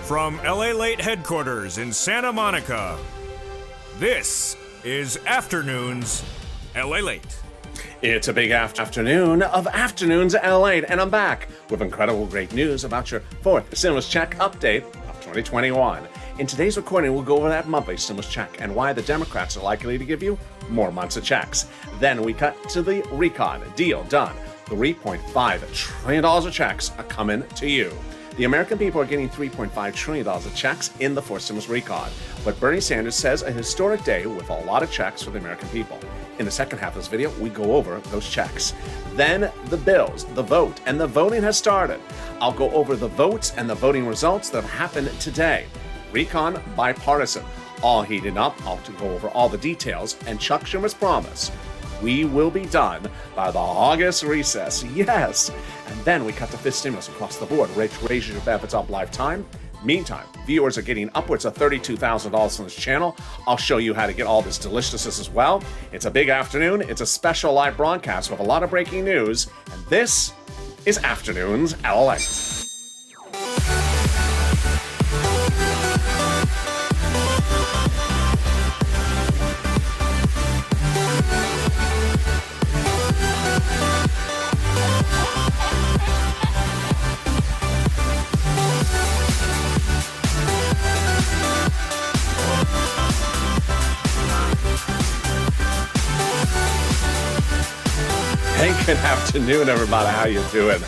From LALATE headquarters in Santa Monica, this is Afternoons LALATE. It's a big afternoon of Afternoons LALATE, and I'm back with incredible great news about your fourth stimulus check update of 2021. In today's recording, we'll go over that monthly stimulus check and why the Democrats are likely to give you more months of checks. Then we cut to the recon. Deal done. $3.5 trillion of checks are coming to you. The American people are getting $3.5 trillion of checks in the fourth stimulus recon. But Bernie Sanders says a historic day with a lot of checks for the American people. In the second half of this video, we go over those checks. Then the bills, the vote, and the voting has started. I'll go over the votes and the voting results that happened today. Recon bipartisan, all heated up. I'll go over all the details, and Chuck Schumer's promise. We will be done by the August recess, yes. And then we cut to fifth stimulus across the board. Raise your benefits up lifetime. Meantime, viewers are getting upwards of $32,000 on this channel. I'll show you how to get all this deliciousness as well. It's a big afternoon. It's a special live broadcast with a lot of breaking news. And this is Afternoons LALATE. Hey, good afternoon, everybody. How you doing?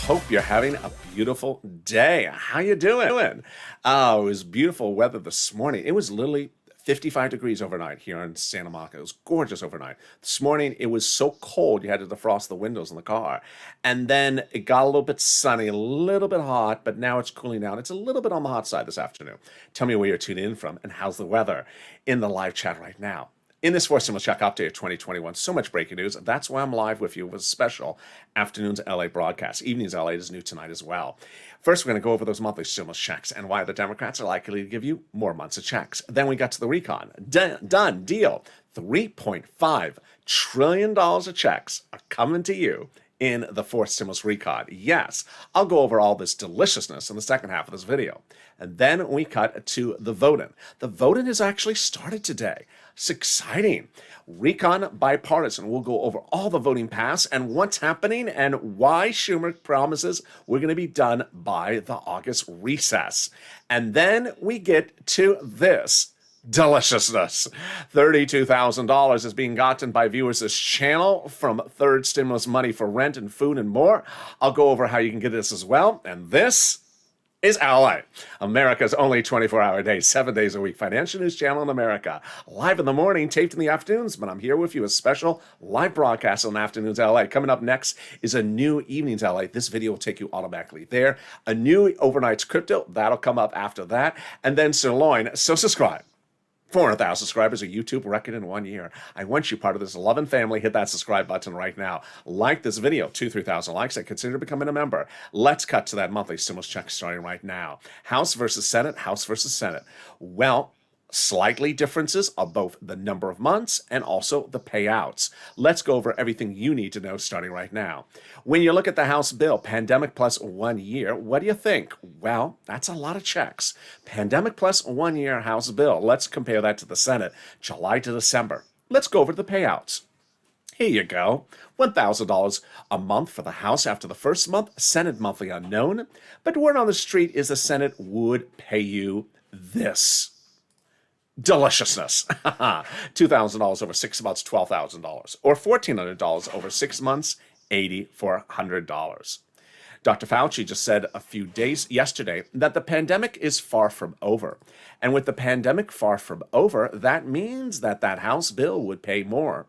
Hope you're having a beautiful day. How you doing? Oh, it was beautiful weather this morning. It was literally 55 degrees overnight here in Santa Monica. It was gorgeous overnight. This morning, it was so cold, you had to defrost the windows in the car. And then it got a little bit sunny, a little bit hot, but now it's cooling down. It's a little bit on the hot side this afternoon. Tell me where you're tuning in from and how's the weather in the live chat right now. In this fourth stimulus check update of 2021, so much breaking news. That's why I'm live with you with a special Afternoons LA broadcast. Evenings LA is new tonight as well. First, we're going to go over those monthly stimulus checks and why the Democrats are likely to give you more months of checks. Then we got to the recon. Done. Deal. $3.5 trillion of checks are coming to you in the fourth stimulus recon. Yes, I'll go over all this deliciousness in the second half of this video. And then we cut to the voting. The voting has actually started today. It's exciting. Recon bipartisan. We'll go over all the voting pass and what's happening and why Schumer promises we're going to be done by the August recess. And then we get to this deliciousness. $32,000 is being gotten by viewers this channel from third stimulus money for rent and food and more. I'll go over how you can get this as well. And this is LA, America's only 24-hour day, 7 days a week financial news channel in America. Live in the morning, taped in the afternoons, but I'm here with you, a special live broadcast on Afternoons LA. Coming up next is a new Evenings LA. This video will take you automatically there. A new Overnight's Crypto, that'll come up after that. And then Sirloin, so subscribe. 400,000 subscribers, a YouTube record in 1 year. I want you part of this loving family. Hit that subscribe button right now. Like this video, 2,000-3,000 likes, and consider becoming a member. Let's cut to that monthly stimulus check starting right now. House versus Senate, House versus Senate. Well, slightly differences of both the number of months and also the payouts. Let's go over everything you need to know starting right now. When you look at the House bill, pandemic plus 1 year, what do you think? Well, that's a lot of checks. Pandemic plus 1 year House bill. Let's compare that to the Senate, July to December. Let's go over the payouts. Here you go. $1,000 a month for the House after the first month, Senate monthly unknown. But word on the street is the Senate would pay you this. Deliciousness. $2,000 over 6 months, $12,000. Or $1,400 over 6 months, $8,400. Dr. Fauci just said a few days yesterday that the pandemic is far from over. And with the pandemic far from over, that means that that House bill would pay more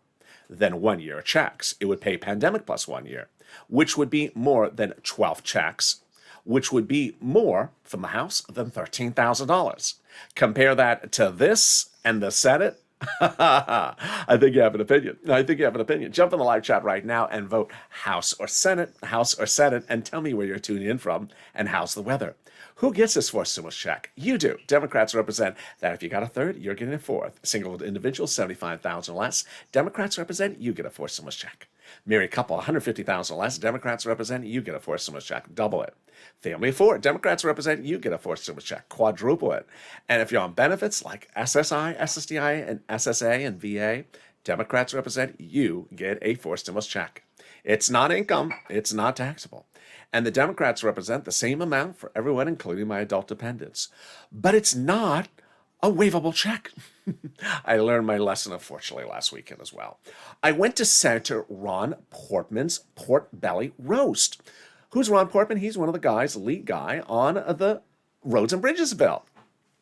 than 1 year checks. It would pay pandemic plus 1 year, which would be more than 12 checks, which would be more from the House than $13,000. Compare that to this and the Senate. I think you have an opinion. Jump in the live chat right now and vote House or Senate, and tell me where you're tuning in from and how's the weather. Who gets this fourth stimulus check? You do. Democrats represent that if you got a third, you're getting a fourth. Single individual, $75,000 less. Democrats represent you get a fourth stimulus check. Married couple, 150,000 less. Democrats represent, you get a forced stimulus check, double it. Family of four, Democrats represent, you get a forced stimulus check, quadruple it. And if you're on benefits like SSI, SSDI, and SSA and VA, Democrats represent, you get a forced stimulus check. It's not income, it's not taxable. And the Democrats represent the same amount for everyone, including my adult dependents. But it's not a waivable check. I learned my lesson, unfortunately, last weekend as well. I went to Senator Ron Portman's pork belly roast. Who's Ron Portman? He's one of the guys, lead guy on the Roads and Bridges bill.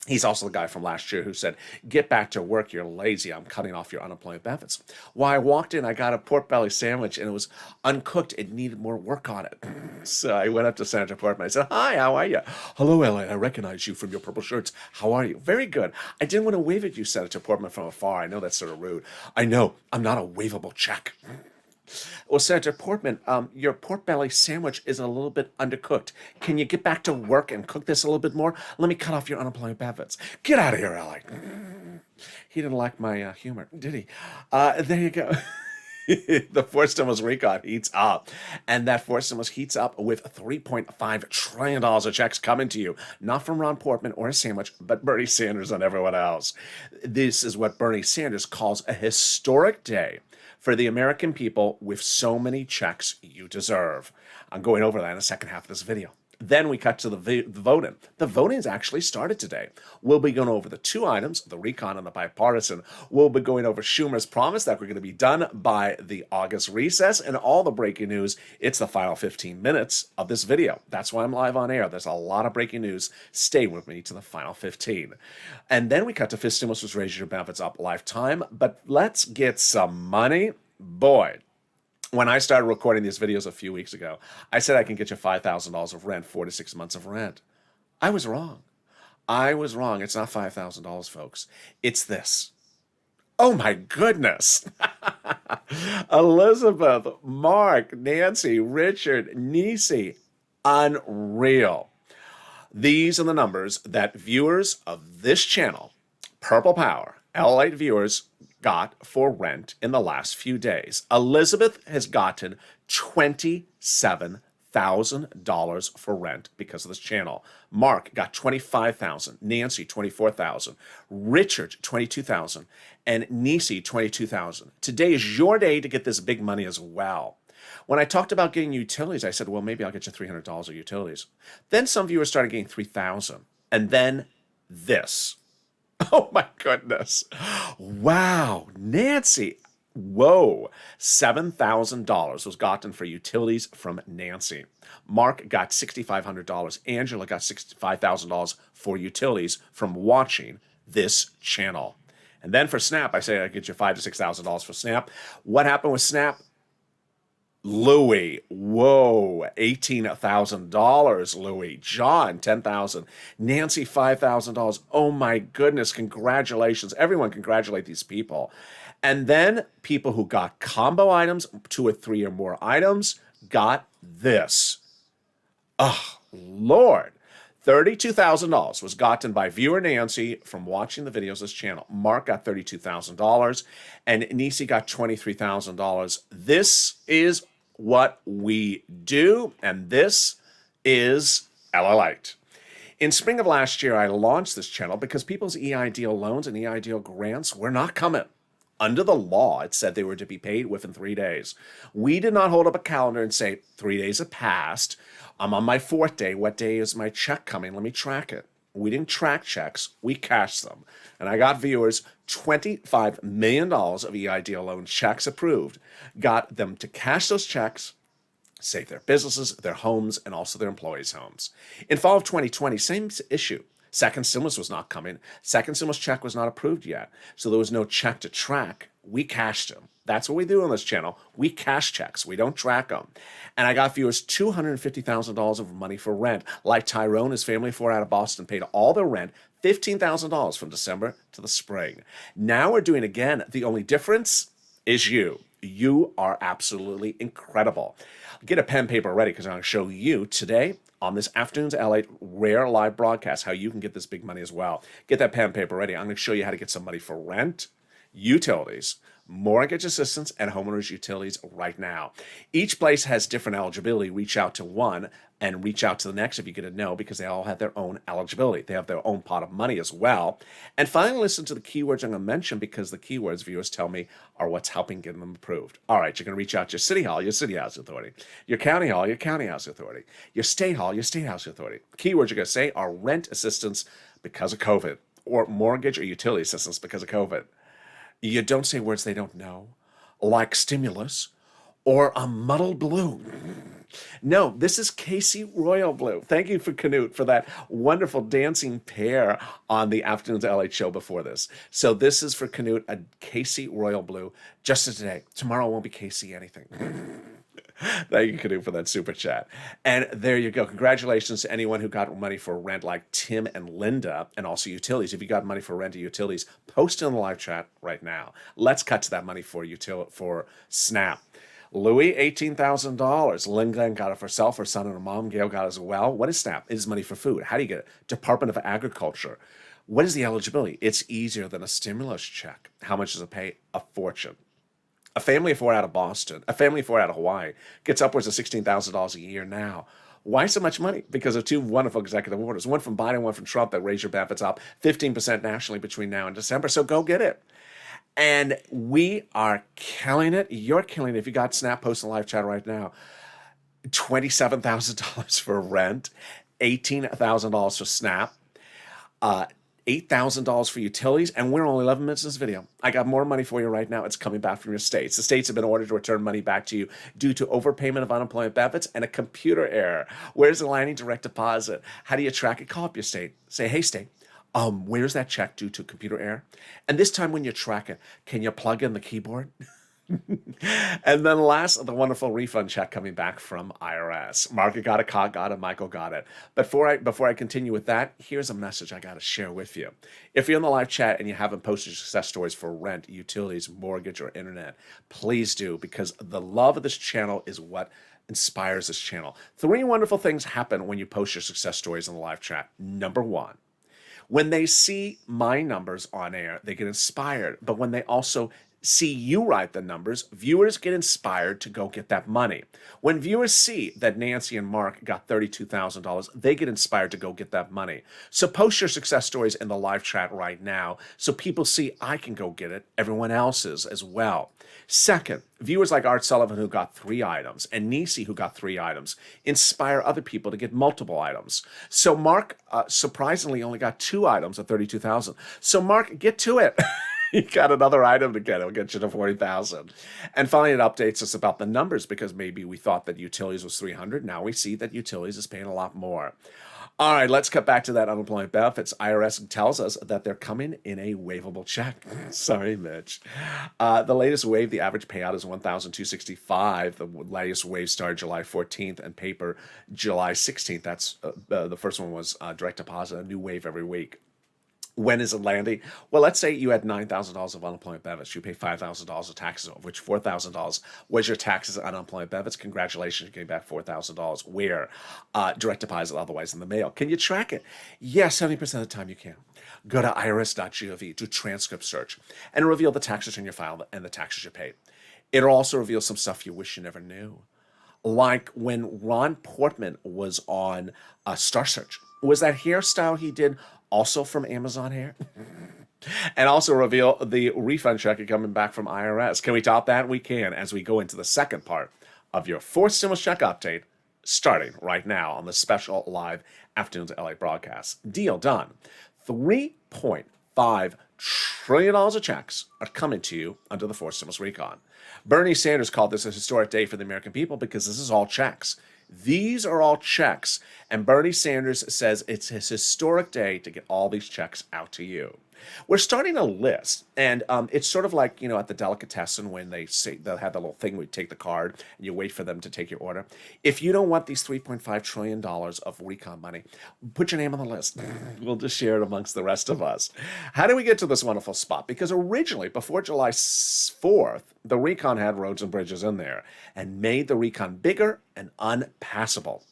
He's also the guy from last year who said, get back to work, you're lazy, I'm cutting off your unemployment benefits. Well, I walked in, I got a pork belly sandwich, and it was uncooked. It needed more work on it. So I went up to Senator Portman. I said, hi, how are you? Hello, LA, I recognize you from your purple shirts. How are you? Very good. I didn't want to wave at you, Senator Portman, from afar. I know that's sort of rude. I know, I'm not a waivable check. Well, Senator Portman, your pork belly sandwich is a little bit undercooked. Can you get back to work and cook this a little bit more? Let me cut off your unemployment benefits. Get out of here, Alec. He didn't like my humor, did he? There you go. The forced stimulus recon heats up, and that forced stimulus heats up with $3.5 trillion of checks coming to you, not from Ron Portman or a sandwich, but Bernie Sanders and everyone else. This is what Bernie Sanders calls a historic day for the American people with so many checks you deserve. I'm going over that in the second half of this video. Then we cut to the voting. The voting's actually started today. We'll be going over the two items, the recon and the bipartisan. We'll be going over Schumer's promise that we're going to be done by the August recess and all the breaking news. It's the final 15 minutes of this video. That's why I'm live on air. There's a lot of breaking news. Stay with me to the final 15. And then we cut to fifth stimulus, which raises your benefits up lifetime. But let's get some money. Boy, when I started recording these videos a few weeks ago, I said I can get you $5,000 of rent, 4 to 6 months of rent. I was wrong. It's not $5,000, folks. It's this. Oh my goodness. Elizabeth, Mark, Nancy, Richard, Nisi. Unreal. These are the numbers that viewers of this channel, Purple Power, LALATE viewers, got for rent in the last few days. Elizabeth has gotten $27,000 for rent because of this channel. Mark got $25,000, Nancy $24,000, Richard $22,000, and Nisi $22,000. Today is your day to get this big money as well. When I talked about getting utilities, I said, well, maybe I'll get you $300 of utilities. Then some viewers started getting $3,000, and then this. Oh my goodness. Wow. Nancy. Whoa. $7,000 was gotten for utilities from Nancy. Mark got $6,500. Angela got $65,000 for utilities from watching this channel. And then for Snap, I say I get you $5,000 to $6,000 for Snap. What happened with Snap? Louis, whoa, $18,000, Louis. John, $10,000. Nancy, $5,000. Oh my goodness, congratulations. Everyone congratulate these people. And then people who got combo items, 2 or 3 or more items, got this. Oh, Lord. $32,000 was gotten by viewer Nancy from watching the videos of this channel. Mark got $32,000, and Nisi got $23,000. This is what we do, and this is LALATE. In spring of last year, I launched this channel because people's EIDL loans and EIDL grants were not coming. Under the law, it said they were to be paid within 3 days. We did not hold up a calendar and say, 3 days have passed. I'm on my 4th day. What day is my check coming? Let me track it. We didn't track checks. We cashed them. And I got viewers $25 million of EIDL loan checks approved. Got them to cash those checks, save their businesses, their homes, and also their employees' homes. In fall of 2020, same issue. Second stimulus was not coming. Second stimulus check was not approved yet. So there was no check to track. We cashed them. That's what we do on this channel. We cash checks. We don't track them. And I got viewers $250,000 of money for rent. Like Tyrone, his family 4 out of Boston paid all their rent, $15,000 from December to the spring. Now we're doing again. The only difference is you. You are absolutely incredible. Get a pen and paper ready because I'm going to show you today on this afternoon's LALATE rare live broadcast how you can get this big money as well. Get that pen and paper ready. I'm going to show you how to get some money for rent, utilities, mortgage assistance, and homeowners utilities right now. Each place has different eligibility. Reach out to one and reach out to the next if you get a no, because they all have their own eligibility. They have their own pot of money as well. And finally, listen to the keywords I'm going to mention, because the keywords, viewers tell me, are what's helping get them approved. All right, you're going to reach out to your city hall, your city housing authority, your county hall, your county housing authority, your state hall, your state housing authority. Keywords you're going to say are rent assistance because of COVID, or mortgage or utility assistance because of COVID. You don't say words they don't know, like stimulus or a muddled blue. No, this is Casey Royal Blue. Thank you for Canute for that wonderful dancing pair on the Afternoons LA show before this. So this is for Canute, a Casey Royal Blue, just as today. Tomorrow won't be Casey anything. Thank you, Canute, for that super chat. And there you go. Congratulations to anyone who got money for rent, like Tim and Linda, and also utilities. If you got money for rent or utilities, post it in the live chat right now. Let's cut to that money for SNAP. Louis, $18,000. Linda got it for herself, her son, and her mom. Gail got it as well. What is SNAP? It is money for food. How do you get it? Department of Agriculture. What is the eligibility? It's easier than a stimulus check. How much does it pay? A fortune. A family of four out of Boston, a family of four out of Hawaii gets upwards of $16,000 a year now. Why so much money? Because of two wonderful executive orders, one from Biden, one from Trump, that raise your benefits up 15% nationally between now and December. So go get it. And we are killing it. You're killing it. If you got SNAP, post in the live chat right now. $27,000 for rent, $18,000 for SNAP, $8,000 for utilities, and we're only 11 minutes in this video. I got more money for you right now. It's coming back from your states. The states have been ordered to return money back to you due to overpayment of unemployment benefits and a computer error. Where's the lining direct deposit? How do you track it? Call up your state. Say, hey, state, where's that check due to computer error? And this time when you track it, can you plug in the keyboard? And then last, the wonderful refund check coming back from IRS. Margaret got it, Cog got it, Michael got it. But before I continue with that, here's a message I got to share with you. If you're in the live chat and you haven't posted your success stories for rent, utilities, mortgage, or internet, please do, because the love of this channel is what inspires this channel. 3 wonderful things happen when you post your success stories in the live chat. Number 1, when they see my numbers on air, they get inspired. But when they also see you write the numbers, viewers get inspired to go get that money. When viewers see that Nancy and Mark got $32,000, they get inspired to go get that money. So post your success stories in the live chat right now so people see I can go get it, everyone else is as well. Second, viewers like Art Sullivan, who got 3 items, and Nisi, who got 3 items, inspire other people to get multiple items. So Mark, surprisingly, only got 2 items of $32,000. So Mark, get to it. You got another item to get. It'll get you to $40,000. And finally, it updates us about the numbers, because maybe we thought that utilities was $300. Now we see that utilities is paying a lot more. All right, let's cut back to that unemployment benefits. IRS tells us that they're coming in a waivable check. Sorry, Mitch. The latest wave, the average payout is $1,265. The latest wave started July 14th, and paper July 16th. That's the first one was direct deposit, a new wave every week. When is it landing? Well, let's say you had $9,000 of unemployment benefits. You pay $5,000 of taxes, of which $4,000 was your taxes and unemployment benefits. Congratulations, you're getting back $4,000. Where? Direct deposit, otherwise in the mail. Can you track it? Yes, 70% of the time you can. Go to irs.gov, do transcript search, and reveal the tax return you filed and the taxes you paid. It'll also reveal some stuff you wish you never knew. Like when Ron Portman was on Star Search. Was that hairstyle he did also from Amazon Hair? And also reveal the refund check coming back from IRS. Can we top that? We can, as we go into the second part of your 4th stimulus check update, starting right now on the special live Afternoons LA broadcast. Deal done. $3.5 trillion of checks are coming to you under the 4th stimulus recon. Bernie Sanders called this a historic day for the American people because this is all checks. These are all checks, and Bernie Sanders says it's his historic day to get all these checks out to you. We're starting a list, and it's sort of like, you know, at the delicatessen when they say they'll have the little thing where you take the card and you wait for them to take your order. If you don't want these $3.5 trillion of recon money, put your name on the list. We'll just share it amongst the rest of us. How do we get to this wonderful spot? Because originally, before July 4th, the recon had roads and bridges in there and made the recon bigger and unpassable.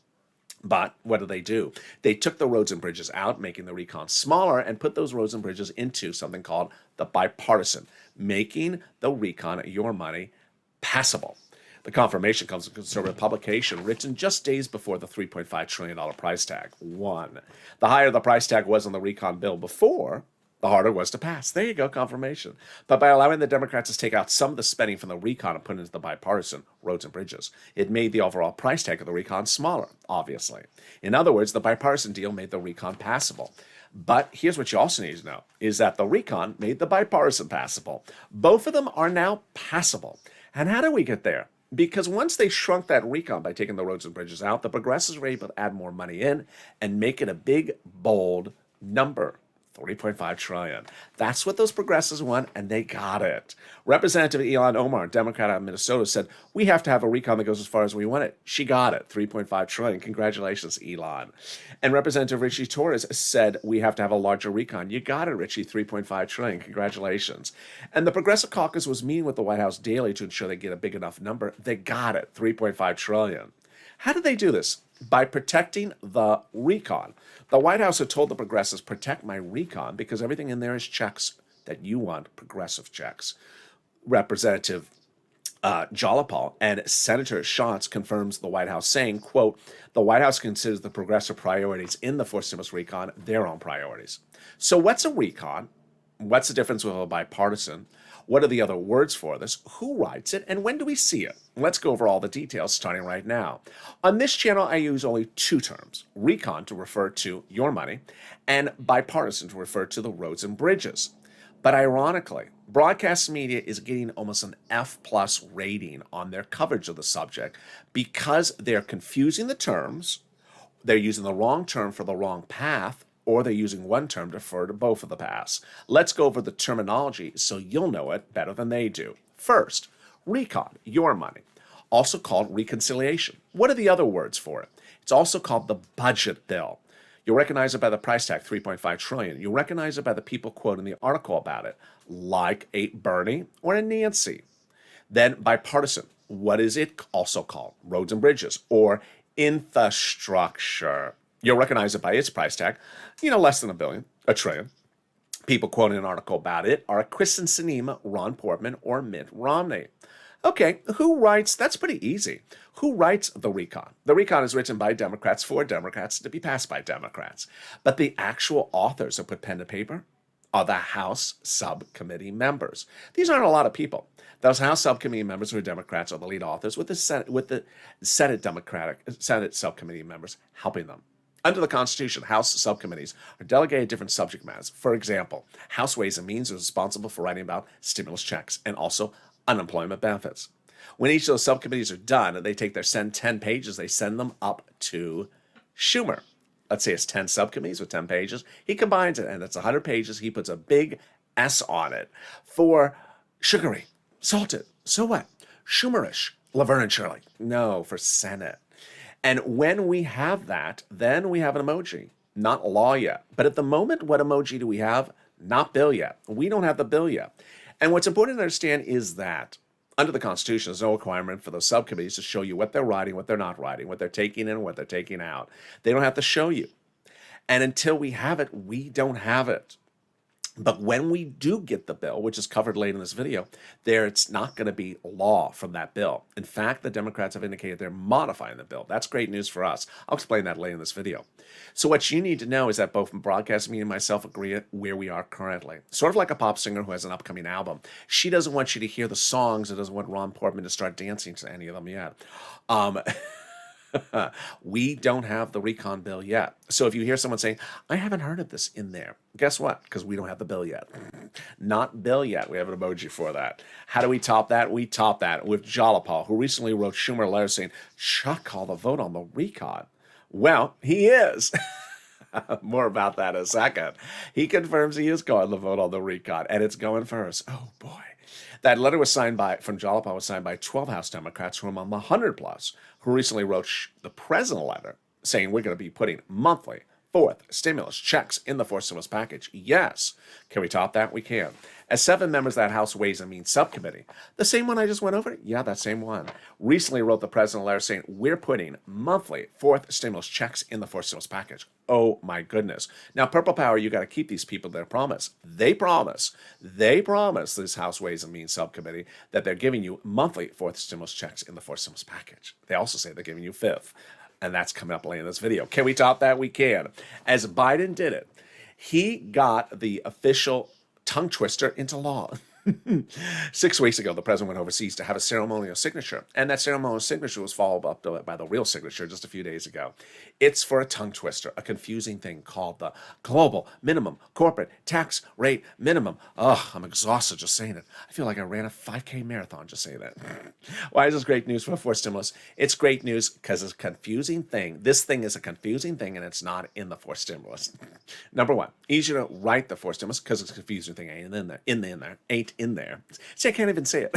But what do? They took the roads and bridges out, making the recon smaller, and put those roads and bridges into something called the bipartisan, making the recon, your money, passable. The confirmation comes from a conservative publication written just days before the $3.5 trillion price tag. One, the higher the price tag was on the recon bill before, the harder it was to pass. There you go, confirmation. But by allowing the Democrats to take out some of the spending from the recon and put it into the bipartisan roads and bridges, it made the overall price tag of the recon smaller, obviously. In other words, the bipartisan deal made the recon passable. But here's what you also need to know, is that the recon made the bipartisan passable. Both of them are now passable. And how do we get there? Because once they shrunk that recon by taking the roads and bridges out, the progressives were able to add more money in and make it a big, bold number. $3.5 trillion. That's what those progressives want, and they got it. Representative Ilhan Omar, Democrat out of Minnesota, said, we have to have a recon that goes as far as we want it. She got it. $3.5 trillion. Congratulations, Elon. And Representative Richie Torres said, we have to have a larger recon. You got it, Richie. $3.5 trillion. Congratulations. And the Progressive Caucus was meeting with the White House daily to ensure they get a big enough number. They got it. $3.5 trillion. How did they do this? By protecting the recon. The White House had told the progressives, protect my recon because everything in there is checks that you want, progressive checks. Representative Jalopal and Senator Schatz confirms the White House saying, quote, the White House considers the progressive priorities in the fourth stimulus recon their own priorities. So what's a recon? What's the difference with a bipartisan? What are the other words for this? Who writes it? And when do we see it? Let's go over all the details starting right now. On this channel, I use only two terms, recon to refer to your money and bipartisan to refer to the roads and bridges. But ironically, broadcast media is getting almost an F+ rating on their coverage of the subject because they're confusing the terms, they're using the wrong term for the wrong path, or they're using one term to refer to both of the paths. Let's go over the terminology so you'll know it better than they do. First, recon, your money, also called reconciliation. What are the other words for it? It's also called the budget bill. You'll recognize it by the price tag, $3.5 trillion. You'll recognize it by the people quoting the article about it, like a Bernie or a Nancy. Then bipartisan. What is it also called? Roads and bridges, or infrastructure. You'll recognize it by its price tag, less than a trillion. People quoting an article about it are Kristen Sinema, Ron Portman, or Mitt Romney. Okay, who writes? That's pretty easy. Who writes the recon? The recon is written by Democrats for Democrats to be passed by Democrats. But the actual authors who put pen to paper are the House subcommittee members. These aren't a lot of people. Those House subcommittee members who are Democrats are the lead authors, with the Senate subcommittee members helping them. Under the Constitution, House subcommittees are delegated different subject matters. For example, House Ways and Means is responsible for writing about stimulus checks and also unemployment benefits. When each of those subcommittees are done, they take their 10 pages, they send them up to Schumer. Let's say it's 10 subcommittees with 10 pages. He combines it, and it's 100 pages. He puts a big S on it for sugary, salted. So what? Schumerish. Laverne and Shirley. No, for Senate. And when we have that, then we have an emoji. Not law yet. But at the moment, what emoji do we have? Not bill yet. We don't have the bill yet. And what's important to understand is that under the Constitution, there's no requirement for those subcommittees to show you what they're writing, what they're not writing, what they're taking in, what they're taking out. They don't have to show you. And until we have it, we don't have it. But when we do get the bill, which is covered later in this video, it's not going to be law from that bill. In fact, the Democrats have indicated they're modifying the bill. That's great news for us. I'll explain that later in this video. So what you need to know is that both broadcast media and myself agree where we are currently. Sort of like a pop singer who has an upcoming album. She doesn't want you to hear the songs and doesn't want Ron Portman to start dancing to any of them yet. We don't have the recon bill yet. So if you hear someone saying, I haven't heard of this in there, guess what? Because we don't have the bill yet. Not bill yet. We have an emoji for that. How do we top that? We top that with Jalopal, who recently wrote Schumer a letter saying, Chuck called the vote on the recon. Well, he is. More about that in a second. He confirms he is calling the vote on the recon, and it's going first. Oh, boy. That letter was signed from Jalopal was signed by 12 House Democrats who are among the 100+, who recently wrote the president a letter saying we're going to be putting monthly fourth stimulus checks in the fourth stimulus package. Yes. Can we top that? We can. As 7 members of that House Ways and Means Subcommittee, the same one I just went over? Yeah, that same one. Recently wrote the president a letter saying, we're putting monthly fourth stimulus checks in the fourth stimulus package. Oh my goodness. Now, Purple Power, you got to keep these people their promise. They promise, this House Ways and Means Subcommittee, that they're giving you monthly fourth stimulus checks in the fourth stimulus package. They also say they're giving you fifth. And that's coming up later in this video. Can we top that? We can. As Biden did it, he got the official tongue twister into law. 6 weeks ago, the president went overseas to have a ceremonial signature, and that ceremonial signature was followed up by the real signature just a few days ago. It's for a tongue twister, a confusing thing called the Global Minimum Corporate Tax Rate Minimum. Oh, I'm exhausted just saying it. I feel like I ran a 5K marathon just saying that. Why is this great news for fourth stimulus? It's great news because it's a confusing thing. This thing is a confusing thing, and it's not in the fourth stimulus. Number one, easier to write the fourth stimulus because it's a confusing thing ain't in there. See, I can't even say it.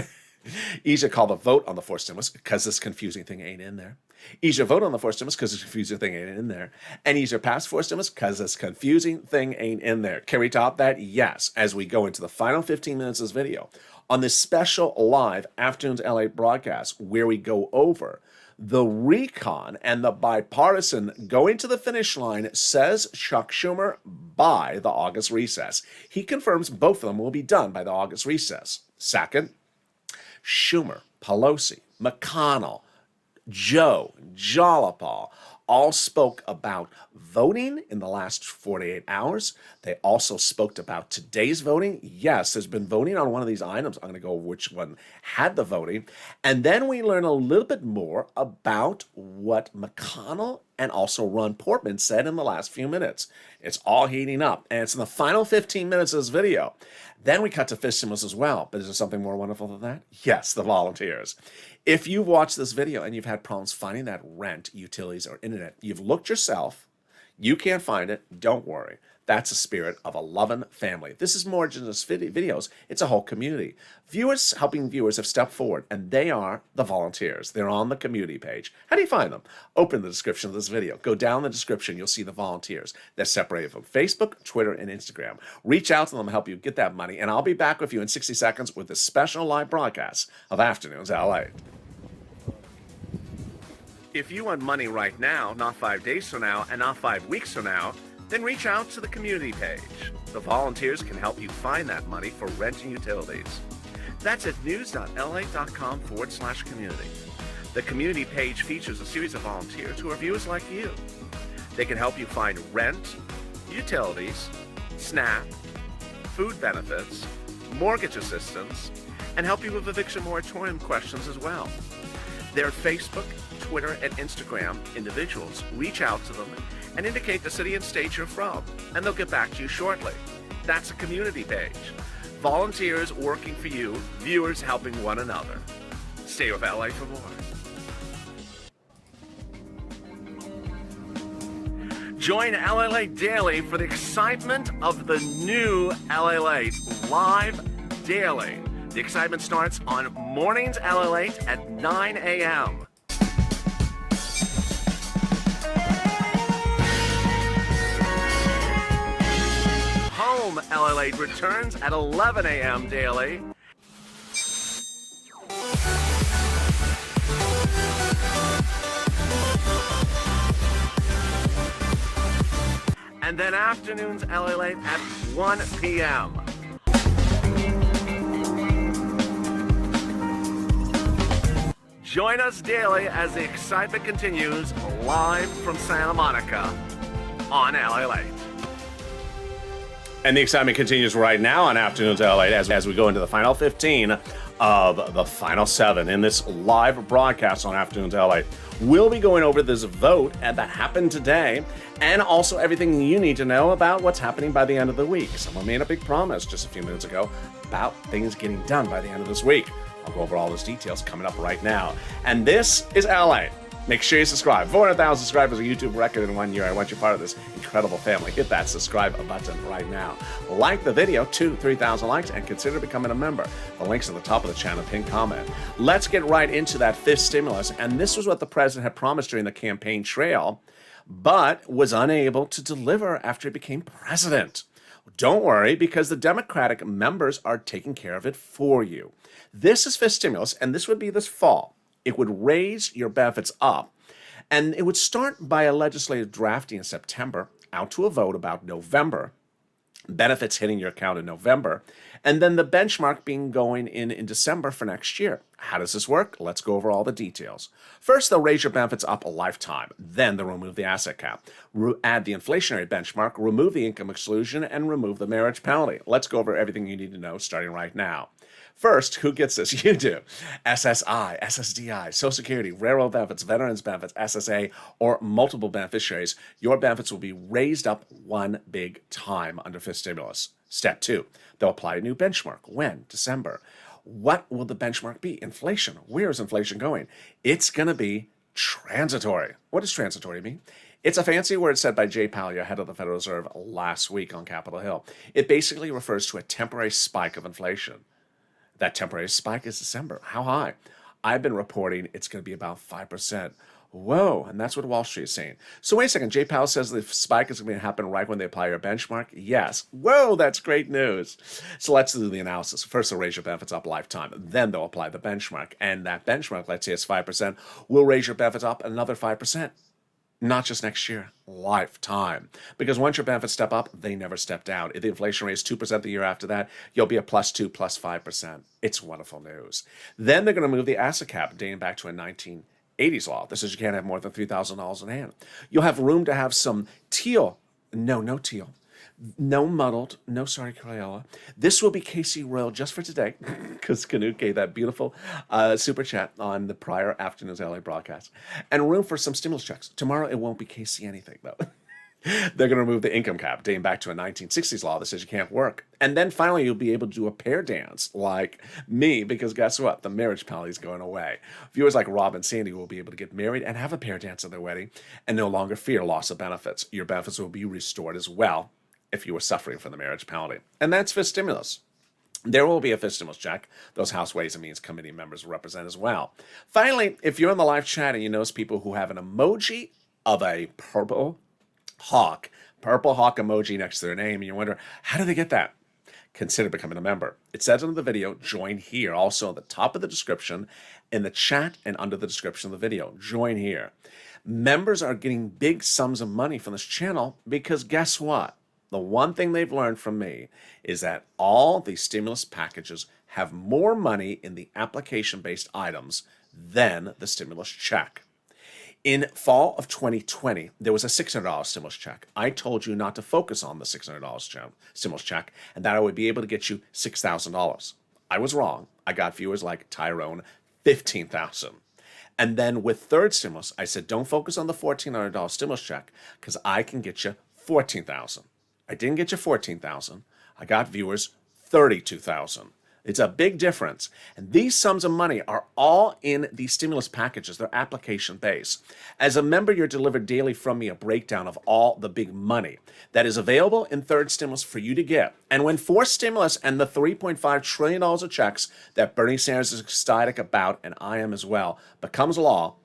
Easier to call the vote on the fourth stimulus because this confusing thing ain't in there. Easier to vote on the fourth stimulus because this confusing thing ain't in there. And easier to pass fourth stimulus because this confusing thing ain't in there. Can we top that? Yes. As we go into the final 15 minutes of this video on this special live Afternoons LA broadcast where we go over the recon and the bipartisan going to the finish line, says Chuck Schumer, by the August recess. He confirms both of them will be done by the August recess. Second, Schumer, Pelosi, McConnell, Joe, Jollipaw all spoke about voting in the last 48 hours. They also spoke about today's voting. Yes, there's been voting on one of these items. I'm going to go over which one had the voting. And then we learn a little bit more about what McConnell and also Ron Portman said in the last few minutes. It's all heating up, and it's in the final 15 minutes of this video. Then we cut to fifth stimulus as well. But is there something more wonderful than that? Yes, the volunteers. If you've watched this video and you've had problems finding that rent, utilities, or internet, you've looked yourself, you can't find it, don't worry. That's the spirit of a loving family. This is more than just videos. It's a whole community. Viewers helping viewers have stepped forward, and they are the volunteers. They're on the community page. How do you find them? Open the description of this video. Go down the description. You'll see the volunteers. They're separated from Facebook, Twitter, and Instagram. Reach out to them and help you get that money, and I'll be back with you in 60 seconds with this special live broadcast of Afternoons LA. If you want money right now, not 5 days from now, and not 5 weeks from now, then reach out to the community page. The volunteers can help you find that money for rent and utilities. That's at news.la.com/community. The community page features a series of volunteers who are viewers like you. They can help you find rent, utilities, SNAP, food benefits, mortgage assistance, and help you with eviction moratorium questions as well. They're Facebook, Twitter, and Instagram individuals. Reach out to them and indicate the city and state you're from, and they'll get back to you shortly. That's a community page. Volunteers working for you, viewers helping one another. Stay with LA for more. Join LALATE Daily for the excitement of the new LALATE live daily. The excitement starts on mornings LALATE at 9 a.m. Home LALATE returns at 11 a.m. daily. And then afternoons LALATE at 1 p.m. Join us daily as the excitement continues live from Santa Monica on LALATE. And the excitement continues right now on Afternoons LA as we go into the final 15 of the final 7 in this live broadcast on Afternoons LA. We'll be going over this vote that happened today and also everything you need to know about what's happening by the end of the week. Someone made a big promise just a few minutes ago about things getting done by the end of this week. I'll go over all those details coming up right now. And this is LA. Make sure you subscribe. 400,000 subscribers, a YouTube record in 1 year. I want you part of this incredible family. Hit that subscribe button right now. Like the video, 3,000 likes, and consider becoming a member. The link's at the top of the channel, pinned comment. Let's get right into that fifth stimulus. And this was what the president had promised during the campaign trail, but was unable to deliver after he became president. Don't worry, because the Democratic members are taking care of it for you. This is fifth stimulus, and this would be this fall. It would raise your benefits up, and it would start by a legislative drafting in September, out to a vote about November, benefits hitting your account in November, and then the benchmark being going in December for next year. How does this work? Let's go over all the details. First, they'll raise your benefits up a lifetime. Then they'll remove the asset cap, add the inflationary benchmark, remove the income exclusion, and remove the marriage penalty. Let's go over everything you need to know starting right now. First, who gets this? You do. SSI, SSDI, Social Security, railroad benefits, veterans benefits, SSA, or multiple beneficiaries. Your benefits will be raised up one big time under fifth stimulus. Step 2, they'll apply a new benchmark. When? December. What will the benchmark be? Inflation. Where is inflation going? It's going to be transitory. What does transitory mean? It's a fancy word said by Jay Powell, head of the Federal Reserve, last week on Capitol Hill. It basically refers to a temporary spike of inflation. That temporary spike is December. How high? I've been reporting it's going to be about 5%. Whoa, and that's what Wall Street is saying. So wait a second, Jay Powell says the spike is going to happen right when they apply your benchmark? Yes. Whoa, that's great news. So let's do the analysis. First, they'll raise your benefits up a lifetime. Then they'll apply the benchmark. And that benchmark, let's say it's 5%, will raise your benefits up another 5%. Not just next year, lifetime. Because once your benefits step up, they never step down. If the inflation rate is 2% the year after that, you'll be a +2, +5%. It's wonderful news. Then they're going to move the asset cap dating back to a 1980s law. This is you can't have more than $3,000 in hand. You'll have room to have some teal. No teal. No muddled, no sorry Crayola. This will be Casey Royal just for today, because Canute gave that beautiful super chat on the prior afternoon's LA broadcast. And room for some stimulus checks. Tomorrow it won't be Casey anything, though. They're going to remove the income cap, dating back to a 1960s law that says you can't work. And then finally you'll be able to do a pair dance like me, because guess what? The marriage penalty is going away. Viewers like Rob and Sandy will be able to get married and have a pair dance at their wedding and no longer fear loss of benefits. Your benefits will be restored as well if you were suffering from the marriage penalty. And that's fifth stimulus. There will be a fifth stimulus check. Those House Ways and Means Committee members will represent as well. Finally, if you're in the live chat and you notice people who have an emoji of a purple hawk emoji next to their name, and you wonder, how do they get that? Consider becoming a member. It says under the video, join here. Also at the top of the description, in the chat and under the description of the video, join here. Members are getting big sums of money from this channel because guess what? The one thing they've learned from me is that all these stimulus packages have more money in the application-based items than the stimulus check. In fall of 2020, there was a $600 stimulus check. I told you not to focus on the $600 stimulus check and that I would be able to get you $6,000. I was wrong. I got viewers like Tyrone, $15,000. And then with third stimulus, I said, don't focus on the $1,400 stimulus check because I can get you $14,000. I didn't get you $14,000. I got viewers $32,000. It's a big difference. And these sums of money are all in the stimulus packages. They're application-based. As a member, you're delivered daily from me a breakdown of all the big money that is available in third stimulus for you to get. And when fourth stimulus and the $3.5 trillion of checks that Bernie Sanders is ecstatic about, and I am as well, becomes law,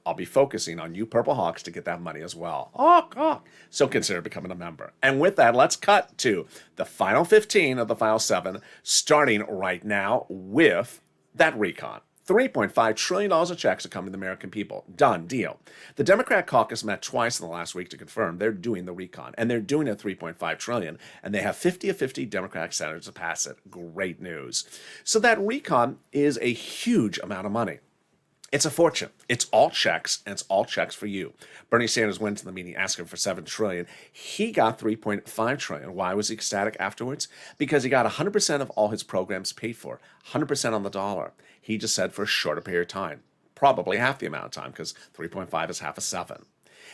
I'll be focusing on you Purple Hawks to get that money as well. Hawk. So consider becoming a member. And with that, let's cut to the final 15 of the final 7, starting right now with that recon. $3.5 trillion of checks are coming to the American people. Done deal. The Democrat caucus met twice in the last week to confirm they're doing the recon, and they're doing it $3.5 trillion, and they have 50 of 50 Democratic senators to pass it. Great news. So that recon is a huge amount of money. It's a fortune. It's all checks, and it's all checks for you. Bernie Sanders went to the meeting asking for $7 trillion. He got $3.5 trillion. Why was he ecstatic afterwards? Because he got 100% of all his programs paid for, 100% on the dollar. He just said for a shorter period of time, probably half the amount of time, because 3.5 is half of 7.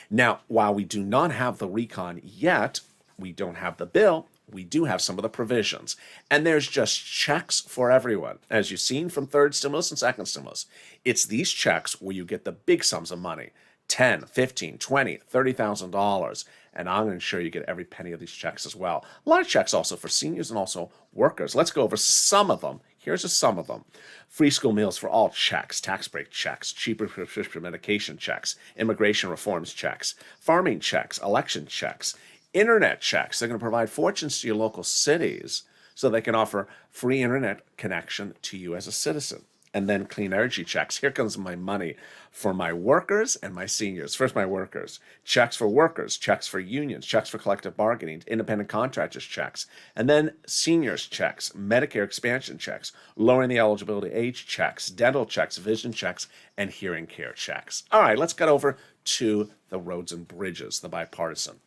Now, while we do not have the recon yet, we don't have the bill, we do have some of the provisions. And there's just checks for everyone. As you've seen from third stimulus and second stimulus, it's these checks where you get the big sums of money, 10, 15, 20, $30,000. And I'm going to ensure you get every penny of these checks as well. A lot of checks also for seniors and also workers. Let's go over some of them. Here's just some of them. Free school meals for all checks, tax break checks, cheaper prescription medication checks, immigration reforms checks, farming checks, election checks, internet checks. They're going to provide fortunes to your local cities so they can offer free internet connection to you as a citizen. And then clean energy checks. Here comes my money for my workers and my seniors. First, my workers. Checks for workers, checks for unions, checks for collective bargaining, independent contractors checks. And then seniors checks, Medicare expansion checks, lowering the eligibility age checks, dental checks, vision checks, and hearing care checks. All right, let's get over to the roads and bridges, the bipartisan.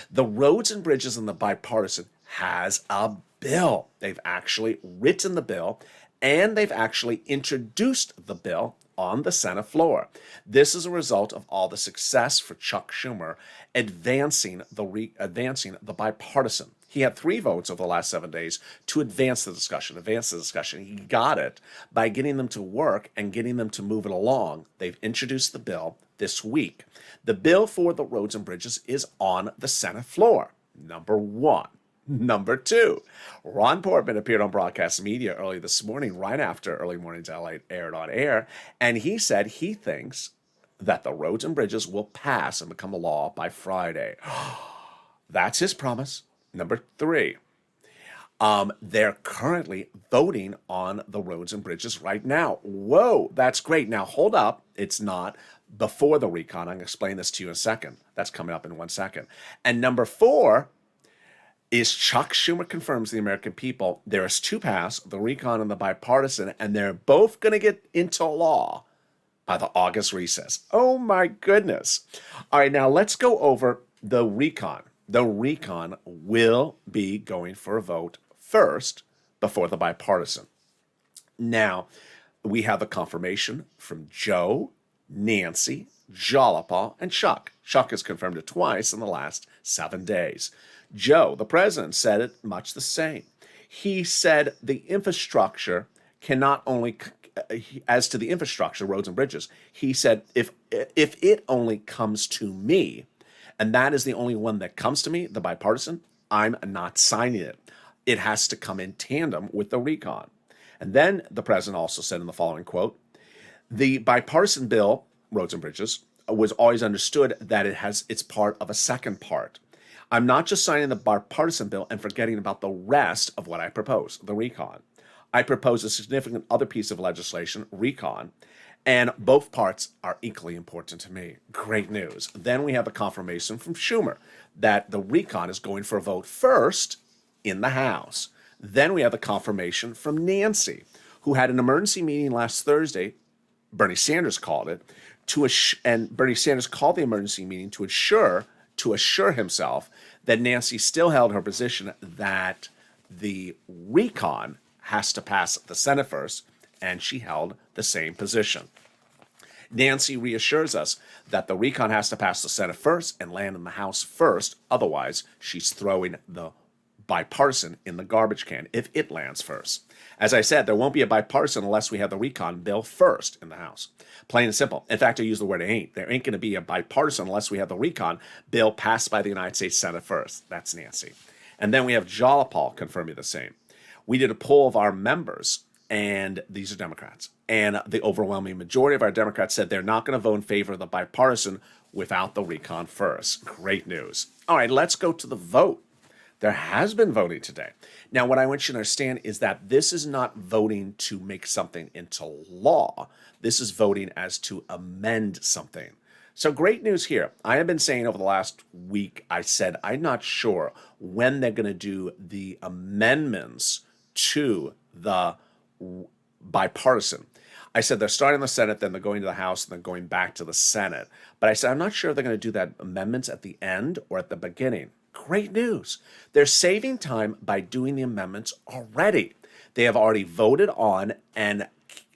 The roads and bridges and the bipartisan has a bill. They've actually written the bill, and they've actually introduced the bill on the Senate floor. This is a result of all the success for Chuck Schumer advancing the bipartisan. He had 3 votes over the last 7 days to advance the discussion. He got it by getting them to work and getting them to move it along. They've introduced the bill this week. The bill for the roads and bridges is on the Senate floor, number 1. Number 2, Ron Portman appeared on broadcast media early this morning, right after Early Mornings LA aired on air, and he said he thinks that the roads and bridges will pass and become a law by Friday. That's his promise. Number 3, they're currently voting on the roads and bridges right now. Whoa, that's great. Now, hold up. It's not before the recon. I'm going to explain this to you in a second. That's coming up in 1 second. And number 4, is Chuck Schumer confirms to the American people there is 2 paths, the recon and the bipartisan, and they're both going to get into law by the August recess. Oh my goodness. All right, now let's go over the recon. The recon will be going for a vote first before the bipartisan. Now, we have the confirmation from Joe, Nancy, Jollipaw, and Chuck. Chuck has confirmed it twice in the last 7 days. Joe, the president, said it much the same. He said the infrastructure cannot only, as to the infrastructure, roads and bridges, he said if it only comes to me, and that is the only one that comes to me, the bipartisan, I'm not signing it. It has to come in tandem with the recon. And then the president also said in the following quote, the bipartisan bill, roads and bridges, was always understood that it's part of a second part. I'm not just signing the bipartisan bill and forgetting about the rest of what I propose, the recon. I propose a significant other piece of legislation, recon, and both parts are equally important to me. Great news. Then we have a confirmation from Schumer that the recon is going for a vote first in the House. Then we have the confirmation from Nancy, who had an emergency meeting last Thursday. Bernie Sanders called it, and Bernie Sanders called the emergency meeting to assure himself that Nancy still held her position that the recon has to pass the Senate first, and she held the same position. Nancy reassures us that the recon has to pass the Senate first and land in the House first. Otherwise, she's throwing the bipartisan in the garbage can if it lands first. As I said, there won't be a bipartisan unless we have the recon bill first in the House. Plain and simple. In fact, I use the word ain't. There ain't going to be a bipartisan unless we have the recon bill passed by the United States Senate first. That's Nancy. And then we have Jollipaw confirming the same. We did a poll of our members, and these are Democrats. And the overwhelming majority of our Democrats said they're not going to vote in favor of the bipartisan without the recon first. Great news. All right, let's go to the vote. There has been voting today. Now, what I want you to understand is that this is not voting to make something into law. This is voting as to amend something. So great news here. I have been saying over the last week, I said I'm not sure when they're going to do the amendments to the bipartisan. I said they're starting the Senate, then they're going to the House, and then going back to the Senate. But I said I'm not sure if they're going to do that amendments at the end or at the beginning. Great news. They're saving time by doing the amendments already. They have already voted on and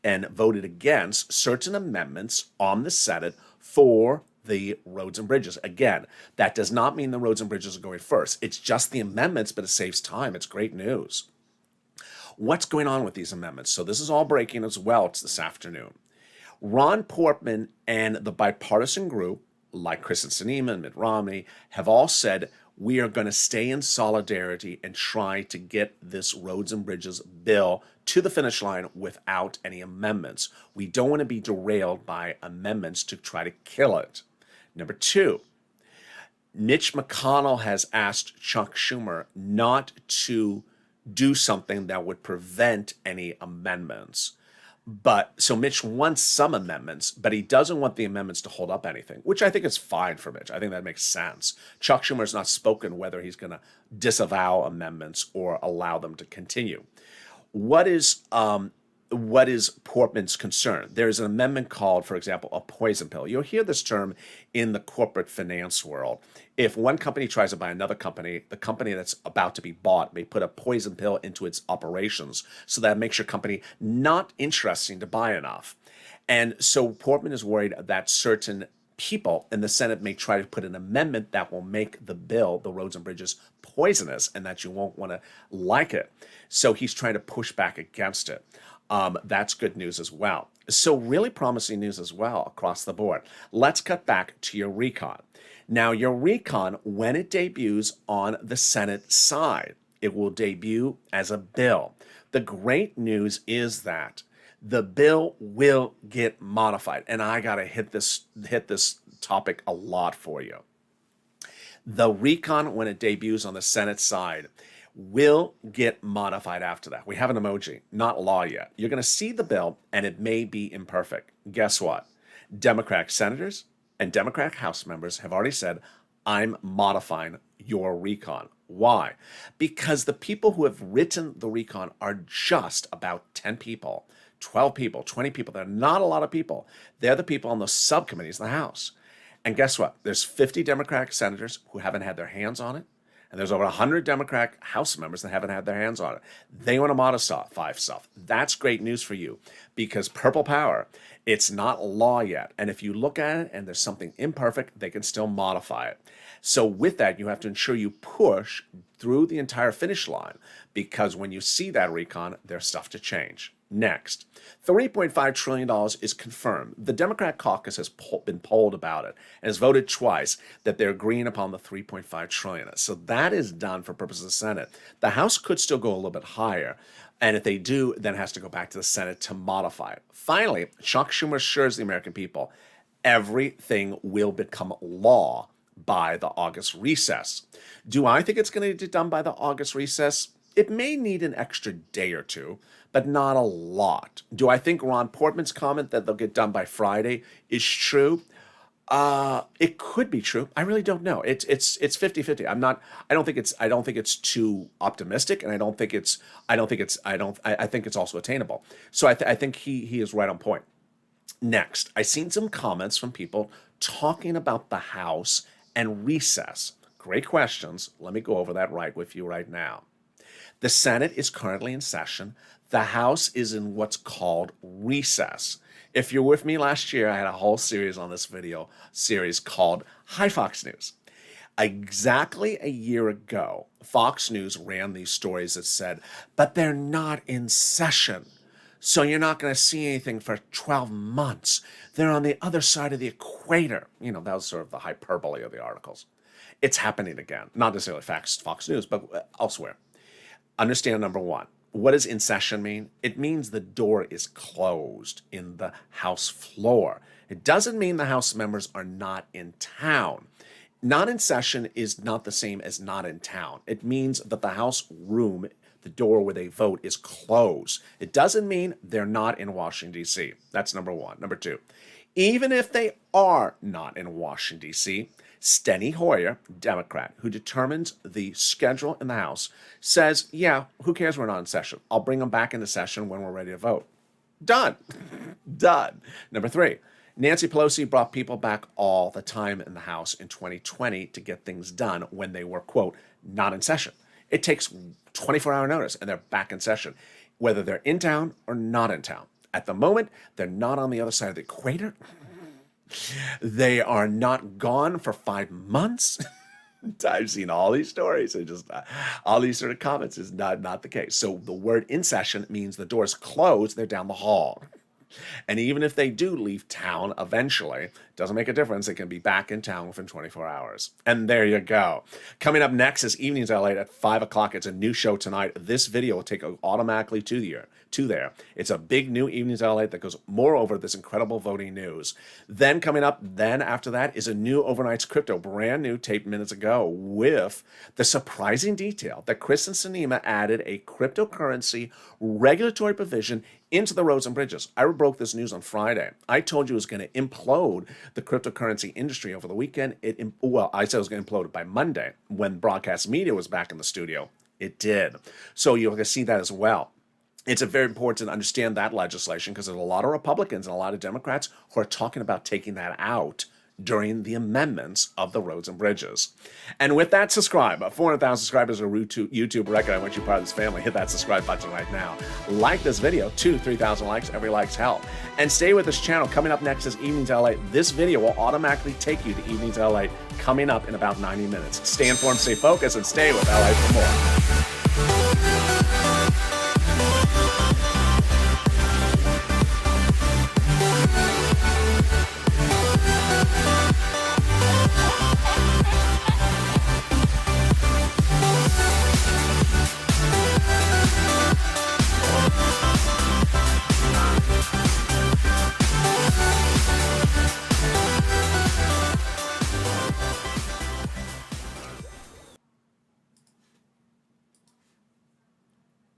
voted against certain amendments on the Senate for the roads and bridges. Again, that does not mean the roads and bridges are going first. It's just the amendments, but it saves time. It's great news. What's going on with these amendments? So this is all breaking as well. It's this afternoon. Ron Portman and the bipartisan group, like Kristen Sinema and Mitt Romney, have all said we are going to stay in solidarity and try to get this roads and bridges bill to the finish line without any amendments. We don't want to be derailed by amendments to try to kill it. Number two, Mitch McConnell has asked Chuck Schumer not to do something that would prevent any amendments. So Mitch wants some amendments, but he doesn't want the amendments to hold up anything, which I think is fine for Mitch. I think that makes sense. Chuck Schumer has not spoken whether he's going to disavow amendments or allow them to continue. What is Portman's concern? There's an amendment called, for example, a poison pill. You'll hear this term in the corporate finance world. If one company tries to buy another company, the company that's about to be bought may put a poison pill into its operations so that makes your company not interesting to buy enough. And so Portman is worried that certain people in the Senate may try to put an amendment that will make the bill, the roads and bridges, poisonous and that you won't want to like it. So he's trying to push back against it. That's good news as well. So really promising news as well across the board. Let's cut back to your recon. Now, your recon, when it debuts on the Senate side, it will debut as a bill. The great news is that the bill will get modified. And I got to hit this topic a lot for you. The recon, when it debuts on the Senate side, will get modified after that. We have an emoji, not law yet. You're going to see the bill, and it may be imperfect. Guess what? Democratic senators and Democratic House members have already said, I'm modifying your recon. Why? Because the people who have written the recon are just about 10 people, 12 people, 20 people. They're not a lot of people. They're the people on the subcommittees in the House. And guess what? There's 50 Democratic senators who haven't had their hands on it. And there's over 100 Democratic House members that haven't had their hands on it. They want to modify stuff. That's great news for you because purple power, it's not law yet. And if you look at it and there's something imperfect, they can still modify it. So with that, you have to ensure you push through the entire finish line because when you see that recon, there's stuff to change. Next, $3.5 trillion is confirmed. The Democrat caucus has been polled about it and has voted twice that they're agreeing upon the $3.5 trillion. So that is done for purposes of the Senate. The House could still go a little bit higher. And if they do, then it has to go back to the Senate to modify it. Finally, Chuck Schumer assures the American people everything will become law by the August recess. Do I think it's going to get done by the August recess? It may need an extra day or two, but not a lot. Do I think Ron Portman's comment that they'll get done by Friday is true? It could be true. I really don't know. It's 50-50. I don't think it's too optimistic, and I think it's also attainable. So I think he is right on point. Next, I've seen some comments from people talking about the House and recess. Great questions. Let me go over that right with you right now. The Senate is currently in session. The House is in what's called recess. If you're with me last year, I had a whole series on this video series called Hi Fox News. Exactly a year ago, Fox News ran these stories that said, but they're not in session. So you're not going to see anything for 12 months. They're on the other side of the equator. You know, that was sort of the hyperbole of the articles. It's happening again. Not necessarily Fox News, but elsewhere. Understand number one. What does in session mean? It means the door is closed in the House floor. It doesn't mean the House members are not in town. Not in session is not the same as not in town. It means that the House room, the door where they vote, is closed. It doesn't mean they're not in Washington, D.C. That's number one. Number two, even if they are not in Washington, D.C., Steny Hoyer, Democrat, who determines the schedule in the House, says, yeah, who cares we're not in session? I'll bring them back into session when we're ready to vote. Done. Done. Number three, Nancy Pelosi brought people back all the time in the House in 2020 to get things done when they were, quote, not in session. It takes 24-hour notice and they're back in session, whether they're in town or not in town. At the moment, they're not on the other side of the equator. They are not gone for 5 months. I've seen all these stories and just all these sort of comments is not the case. So the word in session means the door's closed, they're down the hall. And even if they do leave town eventually, doesn't make a difference. They can be back in town within 24 hours. And there you go. Coming up next is Evenings LA at 5 o'clock. It's a new show tonight. This video will take automatically to there. It's a big new Evenings LA that goes more over this incredible voting news. Then coming up, after that, is a new Overnight's Crypto, brand new, taped minutes ago, with the surprising detail that Chris and Sinema added a cryptocurrency regulatory provision into the roads and bridges. I broke this news on Friday. I told you it was going to implode the cryptocurrency industry over the weekend. I said it was going to implode by Monday when broadcast media was back in the studio. It did. So you're going to see that as well. It's very important to understand that legislation because there's a lot of Republicans and a lot of Democrats who are talking about taking that out during the amendments of the roads and bridges. And with that, subscribe. 400,000 subscribers are YouTube record. I want you part of this family. Hit that subscribe button right now. Like this video. 2,000 to 3,000 likes. Every like's help. And stay with this channel. Coming up next is Evenings LA. This video will automatically take you to Evenings LA coming up in about 90 minutes. Stay informed, stay focused, and stay with LA for more.